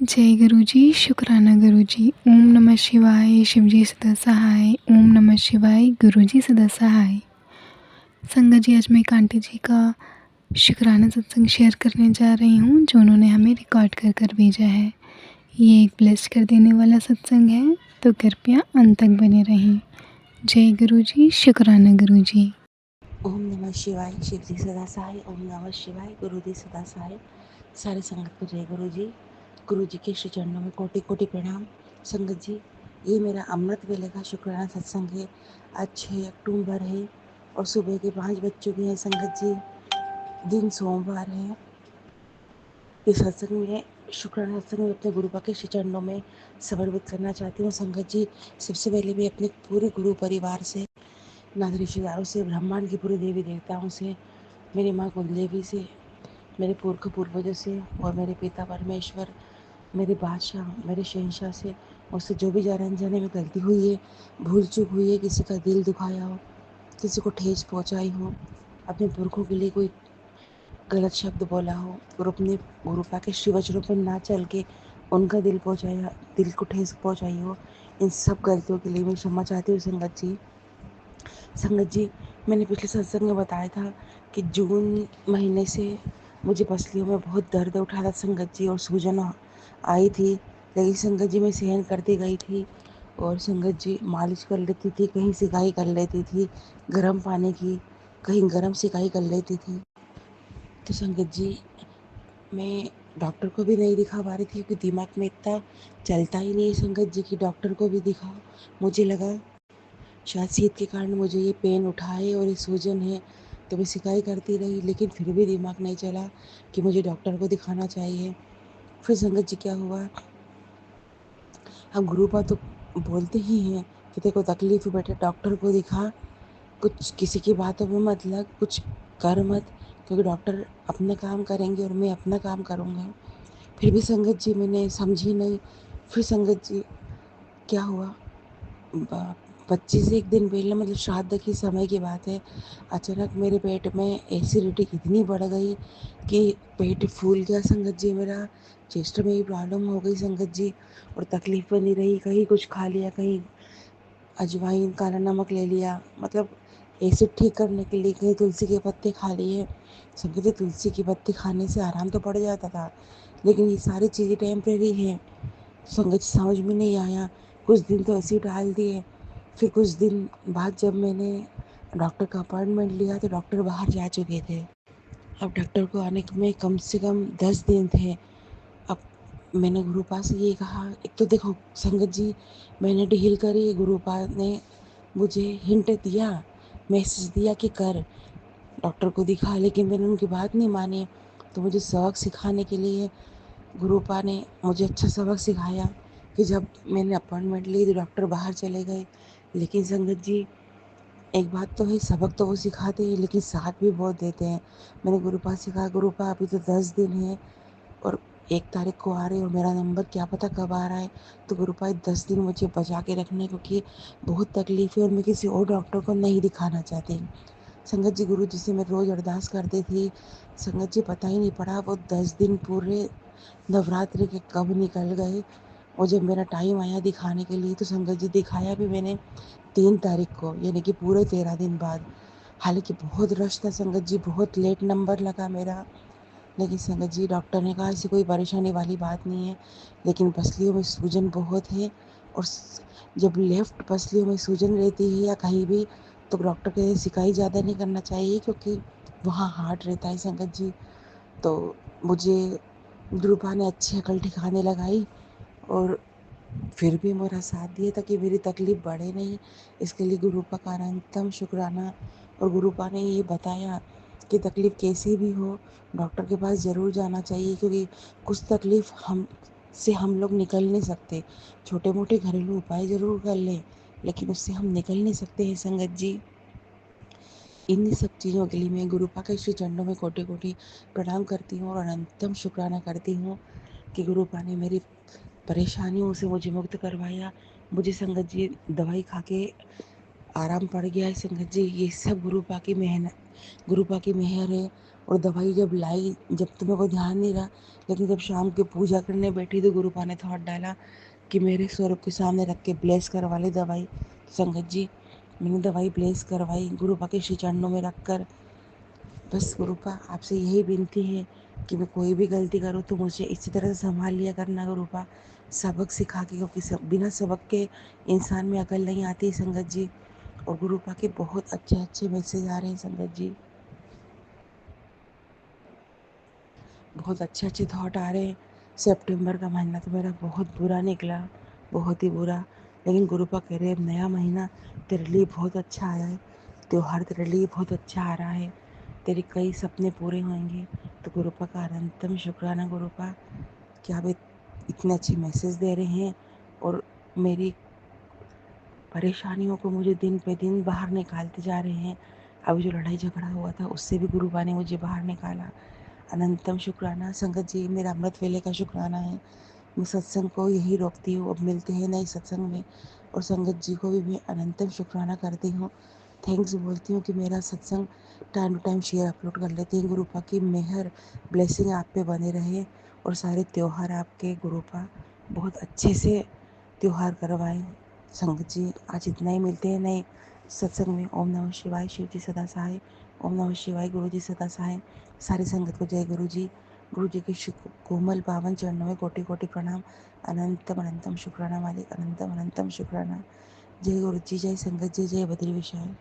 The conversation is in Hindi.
जय गुरु जी, शुक्राना गुरु जी। ओम नमः शिवाय, शिव जी सदा सहाय। ओम नमः शिवाय, गुरु जी सदा सहाय। संगत जी, आज मैं एक आंटी जी का शुक्राना सत्संग शेयर करने जा रही हूँ, जो उन्होंने हमें रिकॉर्ड कर कर भेजा है। ये एक ब्लेस कर देने वाला सत्संग है, तो कृपया अंत तक बने रहें। जय गुरु जी, शुक्राना गुरु जी। ओम नमः शिवाय, शिव जी सदा सहाय। ओम नमः शिवाय, गुरु जी सदा सहाय। सारे संगत को जय गुरु जी। गुरु जी के श्री चरणों में कोटि कोटि प्रणाम। संगत जी, ये मेरा अमृत वेले का शुक्राना सत्संग है। आज 6 अक्टूबर है और सुबह के 5 बज चुके हैं। संगत जी, दिन सोमवार है। इस सत्संग में शुक्राना सत्संग में अपने गुरुपा के श्री चरणों में समर्पित करना चाहती हूँ। संगत जी, सबसे पहले मैं अपने पूरे गुरु परिवार से, नाथ रिश्तेदारों से, ब्रह्मांड के पूरे देवी देवताओं से, मेरी माँ कुलदेवी से, मेरे पुरख पूर्वजों से और मेरे पिता परमेश्वर, मेरे बादशाह, मेरे शहंशाह से, मुझसे जो भी जाने अनजाने में गलती हुई है, भूल चूक हुई है, किसी का दिल दुखाया हो, किसी को ठेस पहुंचाई हो, अपने पुरखों के लिए कोई गलत शब्द बोला हो और अपने गुरुपा के शिव वचनों पर ना चल के उनका दिल को ठेस पहुंचाई हो, इन सब गलतियों के लिए मैं क्षमा चाहती हूँ। संगत जी, मैंने पिछले सत्संग में बताया था कि जून महीने से मुझे पसलियों में बहुत दर्द उठा था संगत जी, और सूजन आई थी। लेकिन संगत जी, मैं सहन करती गई थी और संगत जी मालिश कर लेती थी, कहीं सिकाई कर लेती थी गर्म पानी की, कहीं गर्म सिकाई कर लेती थी। तो संगत जी, मैं डॉक्टर को भी नहीं दिखा पा रही थी क्योंकि दिमाग में इतना चलता ही नहीं है संगत जी कि डॉक्टर को भी दिखाओ। मुझे लगा शायद शीत के कारण मुझे ये पेन उठा है और ये सूजन है, तो मैं सिकाई करती रही, लेकिन फिर भी दिमाग नहीं चला कि मुझे डॉक्टर को दिखाना चाहिए। फिर संगत जी क्या हुआ, हम गुरुपा तो बोलते ही हैं कि देखो तकलीफ है बेटे, डॉक्टर को दिखा, कुछ किसी की बातों में मत लग, कुछ कर मत, क्योंकि डॉक्टर अपना काम करेंगे और मैं अपना काम करूँगा। फिर भी संगत जी मैंने समझी नहीं। फिर संगत जी क्या हुआ, 25 एक दिन पहले, मतलब श्राद्ध की समय की बात है, अचानक मेरे पेट में एसिडिटी इतनी बढ़ गई कि पेट फूल गया संगत जी मेरा। चेस्ट में भी प्रॉब्लम हो गई संगत जी, और तकलीफ बनी रही। कहीं कुछ खा लिया, कहीं अजवाइन काला नमक ले लिया, मतलब एसिड ठीक करने के लिए कहीं तुलसी के पत्ते खा लिए। संगत जी, तुलसी की पत्ती खाने से आराम तो पड़ जाता था, लेकिन ये सारी चीज़ें टेम्प्रेरी हैं। संगत समझ में नहीं आया, कुछ दिन तो ऐसे ही टाल दिए। फिर कुछ दिन बाद जब मैंने डॉक्टर का अपॉइंटमेंट लिया तो डॉक्टर बाहर जा चुके थे। अब डॉक्टर को आने में कम से कम 10 दिन थे। अब मैंने गुरुपा से ये कहा, एक तो देखो संगत जी, मैंने डील करी, गुरुपा ने मुझे हिंट दिया, मैसेज दिया कि कर डॉक्टर को दिखा, लेकिन मैंने उनकी बात नहीं मानी। तो मुझे सबक सिखाने के लिए गुरुपा ने मुझे अच्छा सबक सिखाया कि जब मैंने अपॉइंटमेंट ली तो डॉक्टर बाहर चले गए। लेकिन संगत जी, एक बात तो है, सबक तो वो सिखाते हैं लेकिन साथ भी बहुत देते हैं। मैंने गुरुपा से कहा, गुरुपा अभी तो 10 दिन है और 1 तारीख को आ रहे हो, मेरा नंबर क्या पता कब आ रहा है, तो गुरुपा 10 दिन मुझे बचा के रखने, क्योंकि बहुत तकलीफ है और मैं किसी और डॉक्टर को नहीं दिखाना चाहती। संगत जी, गुरु जी से मैं रोज़ अरदास करती थी। संगत जी, पता ही नहीं पड़ा वो 10 दिन पूरे नवरात्रि के कब निकल गए। और जब मेरा टाइम आया दिखाने के लिए तो संगत जी, दिखाया भी मैंने 3 तारीख को, यानी कि पूरे 13 दिन बाद। हालांकि बहुत रश था संगत जी, बहुत लेट नंबर लगा मेरा, लेकिन संगत जी डॉक्टर ने कहा ऐसी कोई परेशानी वाली बात नहीं है, लेकिन पसलियों में सूजन बहुत है। और जब लेफ्ट पसलियों में सूजन रहती है या कहीं भी, तो डॉक्टर कहते सिकाई ज़्यादा नहीं करना चाहिए क्योंकि वहाँ हार्ट रहता है संगत जी। तो मुझे गुरुपा ने अच्छी अकल ठिकाने लगाई और फिर भी मेरा साथ दिया ताकि मेरी तकलीफ़ बढ़े नहीं। इसके लिए गुरुपा का अनंतम शुक्राना। और गुरुपा ने ये बताया कि तकलीफ़ कैसी भी हो, डॉक्टर के पास ज़रूर जाना चाहिए, क्योंकि कुछ तकलीफ़ हम लोग निकल नहीं सकते। छोटे मोटे घरेलू उपाय ज़रूर कर लें, लेकिन उससे हम निकल नहीं सकते हैं संगत जी। इन्हीं सब चीज़ों के लिए मैं गुरुपा के श्री चरणों में कोटि कोटि प्रणाम करती हूँ और अनंतम शुक्राना करती हूँ कि गुरुपा ने मेरी परेशानियों से मुझे मुक्त करवाया। मुझे संगत जी दवाई खा के आराम पड़ गया है संगत जी, ये सब गुरुपा की मेहनत, गुरुपा की मेहर है। और दवाई जब लाई, जब तो मेरे को ध्यान नहीं रहा, लेकिन जब शाम की पूजा करने बैठी तो गुरुपा ने थॉट डाला कि मेरे स्वरूप के सामने रख के ब्लेस करवा ली दवाई। संगत जी, मैंने दवाई ब्लेस करवाई गुरुपा के श्री चरणों में रख कर। बस गुरुपा आपसे यही विनती है कि मैं कोई भी गलती करूँ तो मुझे इसी तरह से संभाल लिया करना गुरुपा, सबक सिखा के, क्योंकि बिना सबक के इंसान में अकल नहीं आती संगत जी। और गुरुपा के बहुत अच्छे अच्छे मैसेज आ रहे हैं संगत जी, बहुत अच्छे अच्छे थॉट आ रहे हैं। सितंबर का महीना तो मेरा बहुत बुरा निकला, बहुत ही बुरा। लेकिन गुरुपा कह रहे नया महीना तेरे लिए बहुत अच्छा आया है, त्योहार तेरे लिए बहुत अच्छा आ रहा है, तेरे कई सपने पूरे होंगे। तो गुरुपा का अनंतम शुक्राना गुरुपा कि आप इतने अच्छे मैसेज दे रहे हैं और मेरी परेशानियों को मुझे दिन पे दिन बाहर निकालते जा रहे हैं। अभी जो लड़ाई झगड़ा हुआ था उससे भी गुरुपा ने मुझे बाहर निकाला। अनंतम शुक्राना संगत जी, मेरा अमृत वेले का शुक्राना है। मैं सत्संग को यही रोकती हूँ, अब मिलते हैं नए सत्संग में। और संगत जी को भी मैं अनंतम शुक्राना करती हूँ, थैंक्स बोलती हूँ कि मेरा सत्संग time to time share upload कर लेते हैं। गुरुपा की मेहर ब्लेसिंग आप पे बने रहे और सारे त्यौहार आपके गुरुपा बहुत अच्छे से त्यौहार करवाएं। संगत जी, आज इतना ही, मिलते हैं नए सत्संग में। ओम नमः शिवाय, शिव जी सदा सहाय। ओम नमः शिवाय, गुरु जी सदा सहाय। सारी संगत को जय गुरु जी। गुरु जी के कोमल पावन चरणों में कोटि कोटि प्रणाम। अनंतम अनंतम शुक्राना मालिक, अनंतम अनंतम शुक्राना। जय गुरु जी, जय संगत जी, जय बद्री विशाल।